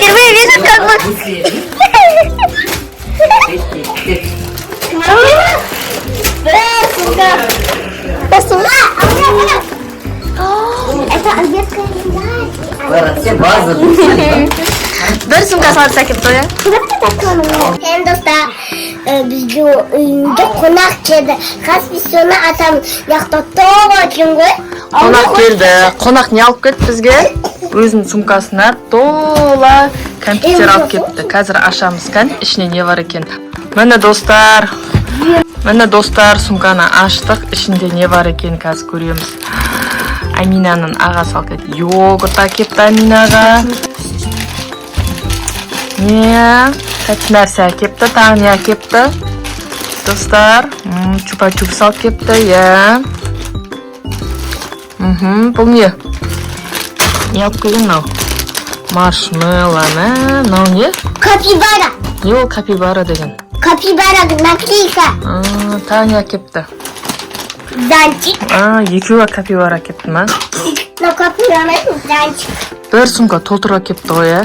Впервые вижу, как бы... Это английская Бір сумка салып әкеліпті, иә? Енді достар, бізге үйінде қонақ келді. Каспий-Соны атам яқта тоға екен ғой. Қонақ келді. Қонақ не алып кетті бізге? Өзінің сумкасына тола кәмпиттер алып кетті. Қазір ашамыз кән, ішіне не бар екен. Міне достар, сумканы аштық. Ішінде не бар екен қазір көреміз. Аминаның ағасы алып кетті. Йогурт әкепті Аминаға. Не, тәтті нәрсе әкепті, тағы не әкепті. Достар, чупа-чупс алып кетті, иә. Бұл не? Не алып келген мынау? Маршмеллоу, мынау не? Капибара. Не ол капибара деген? Капибараның наклейка. Тағы не әкепті? Зонтик. Екеуі капибара әкепті ма? Но капибараның зонтик. Бір сумка толтырып әкепті ғой, иә?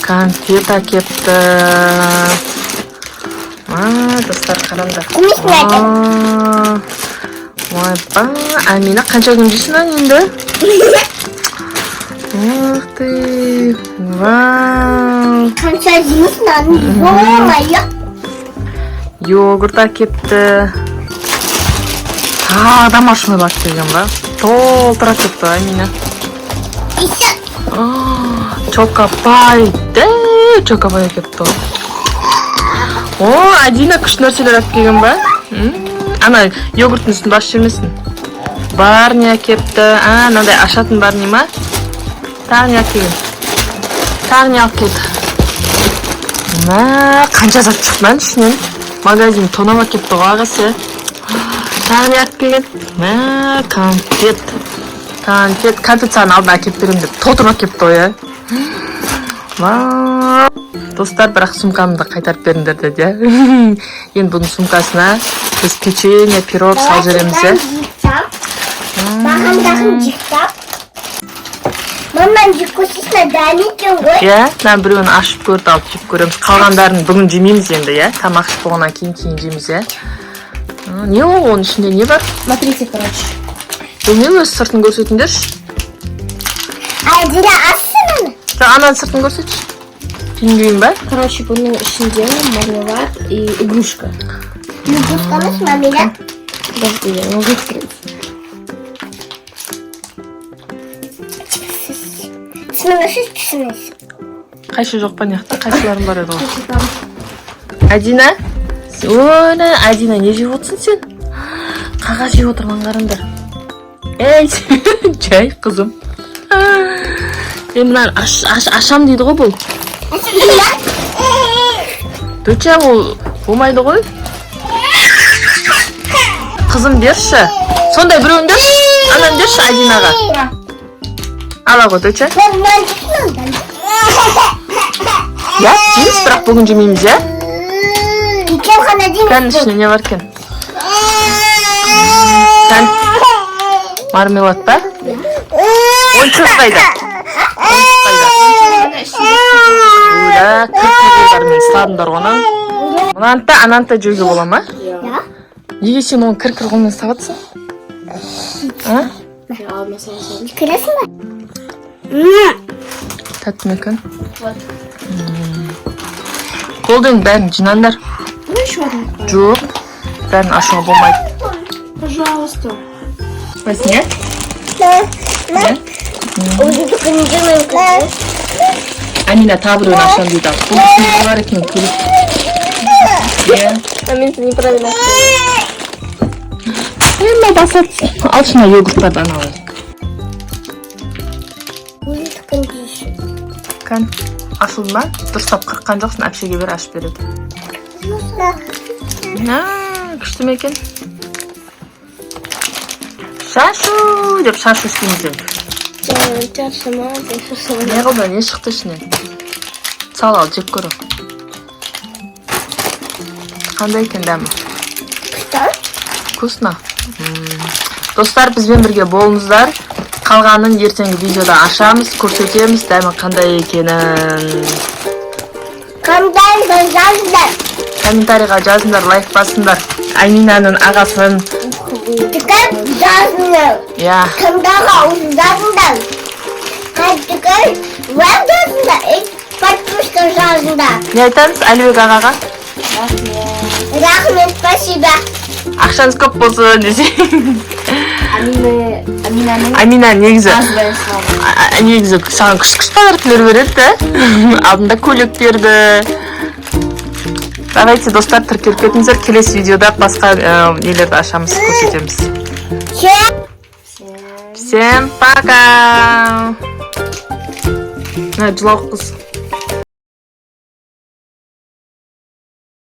Конфет әкепті. Достар, қараңдар. Күмісін әкеп. Ойба, Амина, қанша күн жейсің енді? Ух ты, вау. Қанша жейсің әні? Йогурт әкепті. Тағы маршмеллоу әкелген ба? Толтыр әкепті, Амина. Чокопай, чокопай әкепті. Адина күшті нәрселер әкелген ба? Ана йогурттың үстін баш жермесін. Бар не әкепті. Мынандай ашатын бар не ма? Тағы не әкелген. Тағы не алып келді. Қанша зат шыққан ішінен. Магазин тонап әкепті ғой ағасы. Тағы не әкелген. Конфет. Конфет саған алдын әкеп берем деп толтырып әкепті ғой. Достар, бірақ сумкамды қайтарып беріңдер деді. Енді бұның сумкасына біз печенье, пирог салып жібереміз. Маған жиқтап. Маман жиқосысына дәл екен ғой. Мен біреуін ашып көрді алып жеп көреміз. Қалғандарын бүгін жемейміз енді, тамақ ішіп болғаннан кейін жейміз. Не ол, оның ішінде не бар? Смотрите, короче. Бұл не өз сыртын көрсетіңдерші? Адина ассың аны? Ананың сыртын көрсетші. Түйіндейін ба? Короче, бұның ішінде мармелад и игрушка. Игрушкамыз мармелад? Подожди, я могу открыть. Түсініңіз, түсініңіз. Қайшы жоқ па неқта? Қайшыларың бар еді ғой? Адина? Адина, не жеп отырсың сен? Қағаз жеп отырман қараңдар. Ей, жай қызым. Мынаны ашам дейді ғой бұл. Дөтше ол болмайды ғой. Қызым берші. Сондай біреуін берші. Анан берші Адинаға. Ала ғой дөтше. Жейміз, бірақ бүгін жемейміз, Кән ішіне не бар кен? Кән мармелад ба? Ойыншық қайда? Кір-кіргелермен садыңдар ғонан. Ананта жөге бола ма? Неге сен оны кір-кір қолмен сағатсың? Көресің ба? Тәтті мекін? Қолдың бәрін жинандар. Жоқ, бәрін ашуға болмайды. Пожалуйста. Басне? Амина табырын ашам дейді. Бұл түсіне бар екен көріп. Амина неправильно. Енді басады. Алшына йогурттардан алайық. Кән, ашылды ма? Дұрыстап қырыққан жоқсын, әпшеге бер ашып береді. Күшті ме екен? Шашу деп шашу істейміз енді. Не қылды, не шықты ішінен? Сал ал, жеп көрі. Қандай екен дәмі? Вкусно? Достар, бізбен бірге болыңыздар. Қалғанын ертеңгі видеода ашамыз, көрсетеміз, дәмі қандай екенін. Комментарийға жазыңдар. Комментарийға жазыңдар, лайк басыңдар. Аминаның ағасын. Түкір жазыңдар. Я. Комментарийға жазыңдар. Түкір лайк жазыңдар. Подписка жазыңдар. Не айтамыз Әлібек ағаға? Рахмет, спасибо. Ақшаңыз көп болсын десең. Амина негізі негізі саған күш подаркалар береді да. Алдында көйлек берді. Давайте достар, тіркеліп кетіңіздер. Келесі видеода басқа нелерді ашамыз, көрсетеміз. Всем пока. Жылауық қыз.